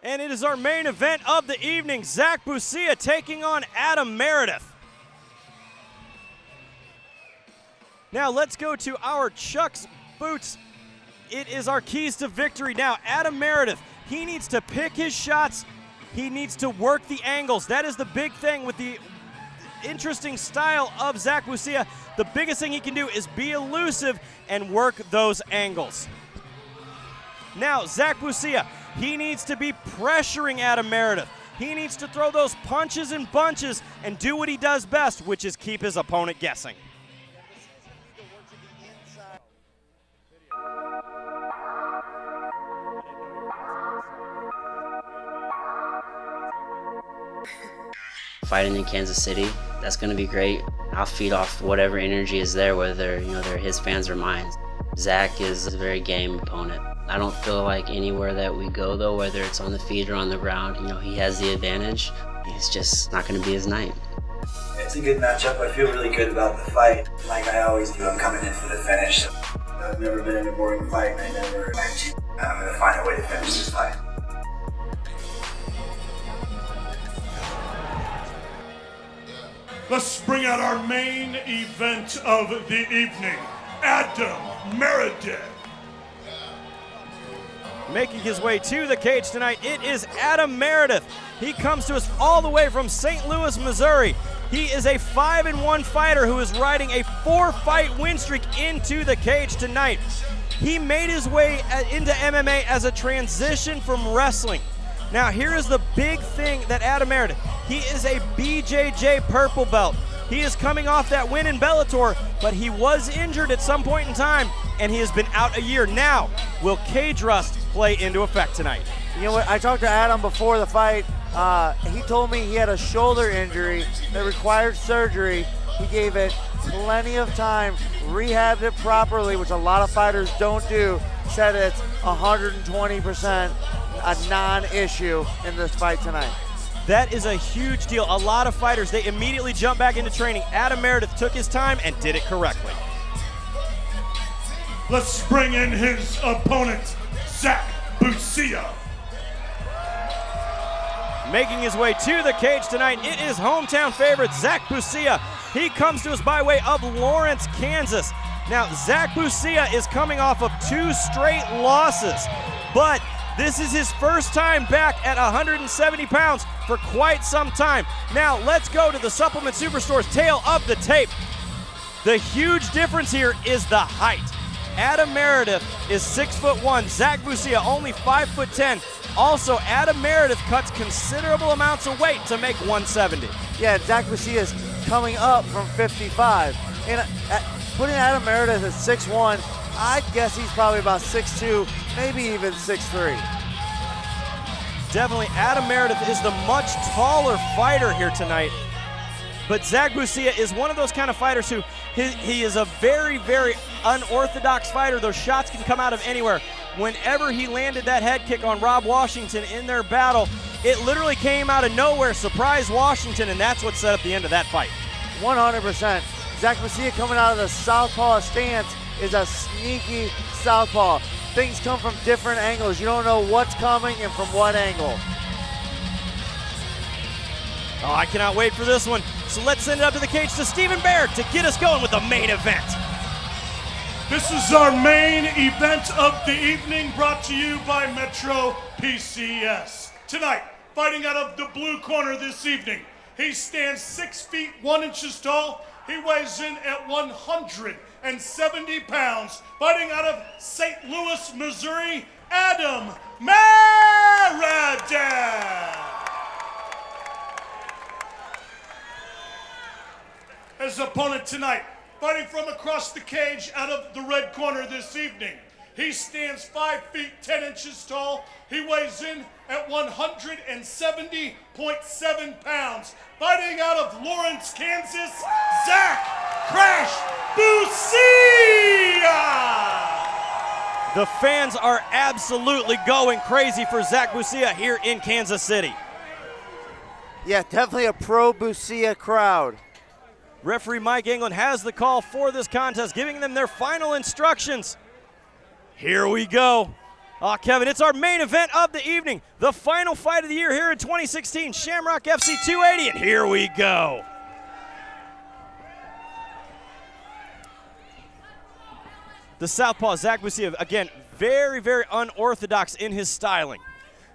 And it is our main event of the evening. Zach Bucia taking on Adam Meredith. Now let's go to our Chuck's Boots. It is our keys to victory. Now Adam Meredith, he needs to pick his shots. He needs to work the angles. That is the big thing with the interesting style of Zach Bucia. The biggest thing he can do is be elusive and work those angles. Now Zach Bucia, he needs to be pressuring Adam Meredith. He needs to throw those punches and bunches and do what he does best, which is keep his opponent guessing. Fighting in Kansas City, that's going to be great. I'll feed off whatever energy is there, whether they're his fans or mine. Zach is a very game opponent. I don't feel like anywhere that we go, though, whether it's on the feet or on the ground, he has the advantage. It's just not going to be his night. It's a good matchup. I feel really good about the fight. Like I always do, I'm coming in for the finish. I've never been in a boring fight, and I'm going to find a way to finish this fight. Let's bring out our main event of the evening, Adam Meredith. Making his way to the cage tonight, it is Adam Meredith. He comes to us all the way from St. Louis, Missouri. He is a 5-1 fighter who is riding a 4-fight win streak into the cage tonight. He made his way into MMA as a transition from wrestling. Now here is the big thing that Adam Meredith, he is a BJJ purple belt. He is coming off that win in Bellator, but he was injured at some point in time, and he has been out a year. Now, will cage rust play into effect tonight? You know what, I talked to Adam before the fight. He told me he had a shoulder injury that required surgery. He gave it plenty of time, rehabbed it properly, which a lot of fighters don't do, said it's 120% a non-issue in this fight tonight. That is a huge deal. A lot of fighters, they immediately jump back into training. Adam Meredith took his time and did it correctly. Let's bring in his opponent, Zach Bucia. Making his way to the cage tonight, it is hometown favorite Zach Bucia. He comes to us by way of Lawrence, Kansas. Now, Zach Bucia is coming off of 2 straight losses, but this is his first time back at 170 pounds for quite some time. Now, let's go to the Supplement Superstore's tail of the tape. The huge difference here is the height. Adam Meredith is 6'1", Zach Bucia only 5'10". Also, Adam Meredith cuts considerable amounts of weight to make 170. Yeah, Zach Bucia is coming up from 55. And putting Adam Meredith at 6'1", I guess he's probably about 6'2", maybe even 6'3". Definitely, Adam Meredith is the much taller fighter here tonight. But Zach Bucia is one of those kind of fighters who, he is a very, very unorthodox fighter. Those shots can come out of anywhere. Whenever he landed that head kick on Rob Washington in their battle, it literally came out of nowhere, surprised Washington, and that's what set up the end of that fight. 100%. Zach Bucia coming out of the southpaw stance is a sneaky southpaw. Things come from different angles. You don't know what's coming and from what angle. Oh, I cannot wait for this one. So let's send it up to the cage to Stephen Baird to get us going with the main event. This is our main event of the evening, brought to you by Metro PCS. Tonight, fighting out of the blue corner this evening, he stands 6 feet 1 inches tall. He weighs in at 170 pounds. Fighting out of St. Louis, Missouri, Adam Meredith. His opponent tonight, fighting from across the cage out of the red corner this evening. He stands 5 feet 10 inches tall. He weighs in at 170.7 pounds. Fighting out of Lawrence, Kansas, Zach Crash Bucia! The fans are absolutely going crazy for Zach Bucia here in Kansas City. Yeah, definitely a pro Bucia crowd. Referee Mike England has the call for this contest, giving them their final instructions. Here we go. Oh, Kevin, it's our main event of the evening. The final fight of the year here in 2016, Shamrock FC 280, and here we go. The southpaw, Zach Bucia, again, very, very unorthodox in his styling.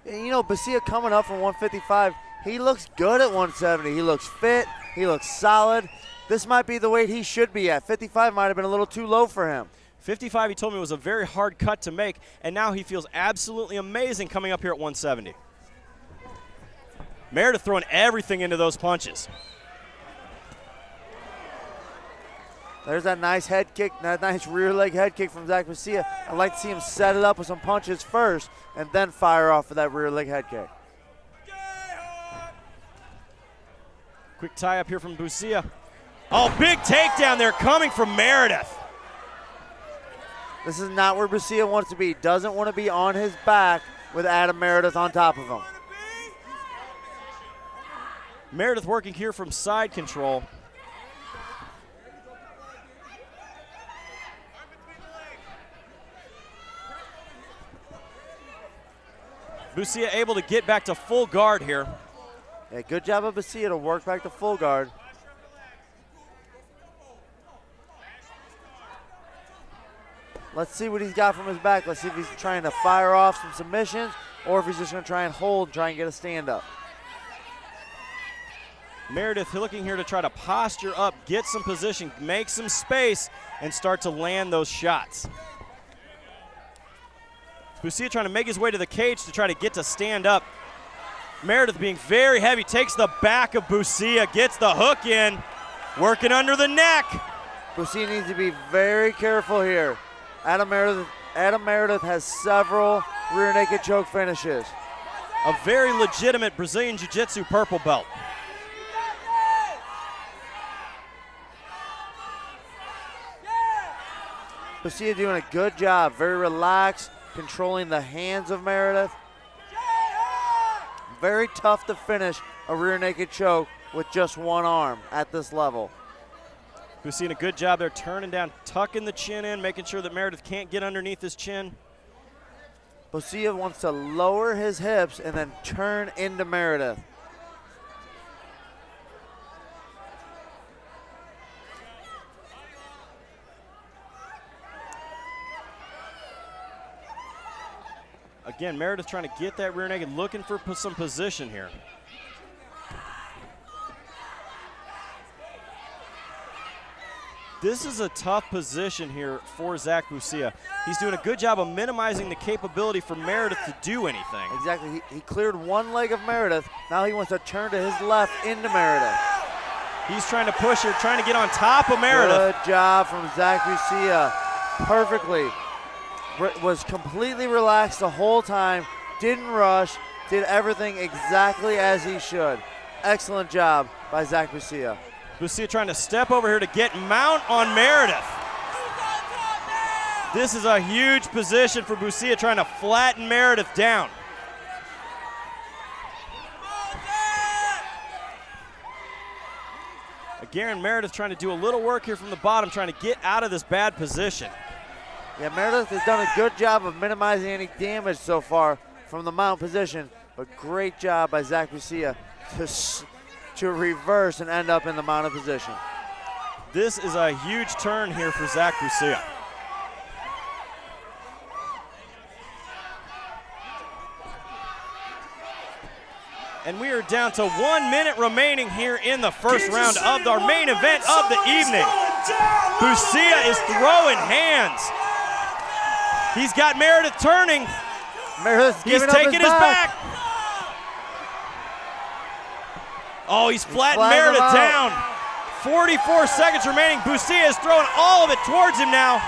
And you know, Bucia coming up from 155, he looks good at 170. He looks fit, he looks solid. This might be the weight he should be at. 55 might have been a little too low for him. 55, he told me, was a very hard cut to make, and now he feels absolutely amazing coming up here at 170. Meredith throwing everything into those punches. There's that nice head kick, that nice rear leg head kick from Zach Bucia. I'd like to see him set it up with some punches first and then fire off with that rear leg head kick. Quick tie up here from Bucia. Oh, big takedown there coming from Meredith. This is not where Bucia wants to be. Doesn't want to be on his back with Adam Meredith on top of him. Meredith working here from side control. Bucia able to get back to full guard here. Yeah, good job of Bucia to work back to full guard. Let's see what he's got from his back. Let's see if he's trying to fire off some submissions or if he's just going to try and hold, try and get a stand up. Meredith looking here to try to posture up, get some position, make some space, and start to land those shots. Bucia trying to make his way to the cage to try to get to stand up. Meredith being very heavy, takes the back of Bucia, gets the hook in, working under the neck. Bucia needs to be very careful here. Adam Meredith has several rear naked choke finishes. A very legitimate Brazilian Jiu-Jitsu purple belt. Bucia doing a good job, very relaxed, controlling the hands of Meredith. Very tough to finish a rear naked choke with just one arm at this level. Bucia doing a good job there, turning down, tucking the chin in, making sure that Meredith can't get underneath his chin. Bucia wants to lower his hips and then turn into Meredith. Again, Meredith trying to get that rear naked, looking for some position here. This is a tough position here for Zach Bucia. He's doing a good job of minimizing the capability for Meredith to do anything. Exactly, he cleared one leg of Meredith. Now he wants to turn to his left into Meredith. He's trying to push her, trying to get on top of Meredith. Good job from Zach Bucia, perfectly. Was completely relaxed the whole time, didn't rush, did everything exactly as he should. Excellent job by Zach Bucia. Bucia trying to step over here to get mount on Meredith. This is a huge position for Bucia, trying to flatten Meredith down. Again, Meredith trying to do a little work here from the bottom, trying to get out of this bad position. Yeah, Meredith has done a good job of minimizing any damage so far from the mount position, but great job by Zach Bucia to reverse and end up in the mounted position. This is a huge turn here for Zach Bucia. And we are down to 1 minute remaining here in the first round of our main event of the evening. Bucia is throwing hands. He's got Meredith turning. He's taking his back. Oh, he's flattened Meredith down. 44 seconds remaining. Bucia is throwing all of it towards him now.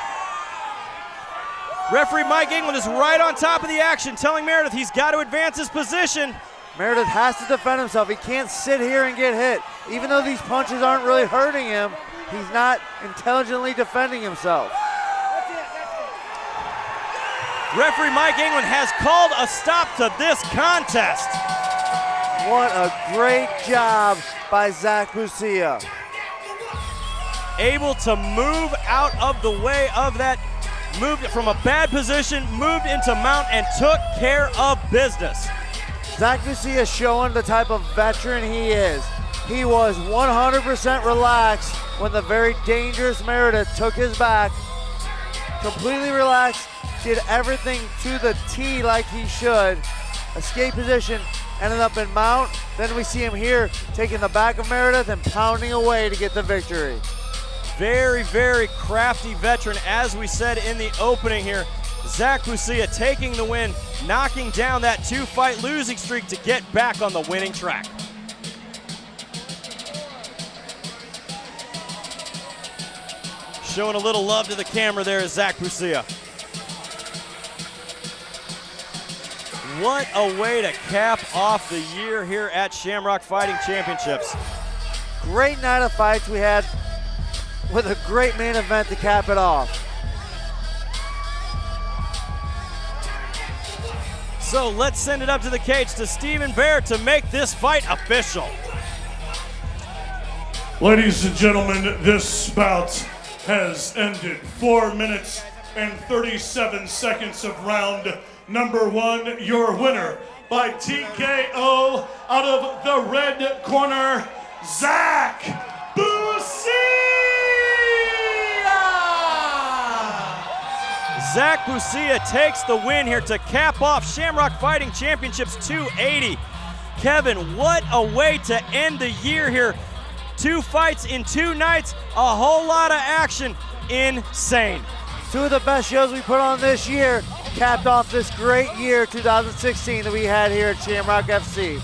Referee Mike England is right on top of the action, telling Meredith he's got to advance his position. Meredith has to defend himself. He can't sit here and get hit. Even though these punches aren't really hurting him, he's not intelligently defending himself. Referee Mike England has called a stop to this contest. What a great job by Zach Bucia. Able to move out of the way of that moved from a bad position, moved into mount, and took care of business. Zach Bucia showing the type of veteran he is. He was 100% relaxed when the very dangerous Meredith took his back. Completely relaxed, did everything to the T like he should. Escape position, ended up in mount. Then we see him here taking the back of Meredith and pounding away to get the victory. Very, very crafty veteran, as we said in the opening here. Zach Bucia taking the win, knocking down that 2-fight losing streak to get back on the winning track. Showing a little love to the camera there is Zach Bucia. What a way to cap off the year here at Shamrock Fighting Championships. Great night of fights we had with a great main event to cap it off. So let's send it up to the cage to Stephen Bear to make this fight official. Ladies and gentlemen, this bout has ended. 4 minutes and 37 seconds of round number 1. Your winner by TKO out of the red corner, Zach Bucia! Zach Bucia takes the win here to cap off Shamrock Fighting Championships 280. Kevin, what a way to end the year here. 2 fights in 2 nights, a whole lot of action. Insane. 2 of the best shows we put on this year capped off this great year 2016 that we had here at Shamrock FC.